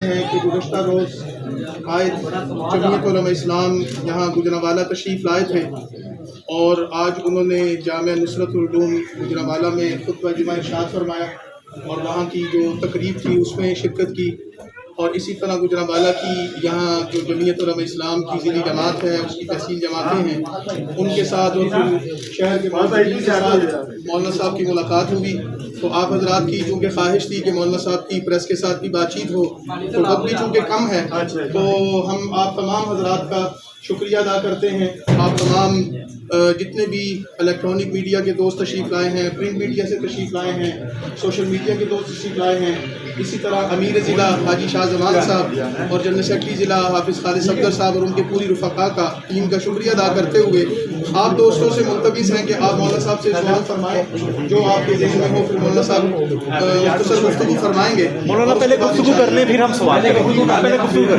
ہے کہ گزشتہ روز قائد جمعیت علماء اسلام یہاں گجرانوالہ تشریف لائے تھے اور آج انہوں نے جامعہ نصرت العلوم گجرانوالہ میں خطبہ جمعہ ارشاد فرمایا اور وہاں کی جو تقریب تھی اس میں شرکت کی، اور اسی طرح گجرانوالہ کی یہاں جو جمعیت علماء اسلام کی ضلعی جماعت ہے، اس کی تحصیل جماعتیں ہیں، ان کے ساتھ اور پھر شہر کے کے ساتھ مولانا صاحب کی ملاقات ہوئی۔ تو آپ حضرات کی چونکہ خواہش تھی کہ مولانا صاحب کی پریس کے ساتھ بھی بات چیت ہو، تو وقت بھی چونکہ کم ہے، تو ہم آپ تمام حضرات کا شکریہ ادا کرتے ہیں۔ آپ تمام جتنے بھی الیکٹرانک میڈیا کے دوست تشریف لائے ہیں، پرنٹ میڈیا سے تشریف لائے ہیں، سوشل میڈیا کے دوست تشریف لائے ہیں، اسی طرح امیر ضلع حاجی شاہ زمان صاحب اور جنرل سیکرٹری ضلع حافظ خالد صفدر صاحب اور ان کے پوری رفقا کا ٹیم کا شکریہ ادا کرتے ہوئے آپ دوستوں سے ملتمس ہیں کہ آپ مولانا صاحب سے سوال فرمائیں جو آپ کے ذہن میں ہو، پھر مولانا صاحب مختصر گفتگو فرمائیں گے۔ مولانا پہلے گفتگو کر لیں پھر ہم سوال کریں۔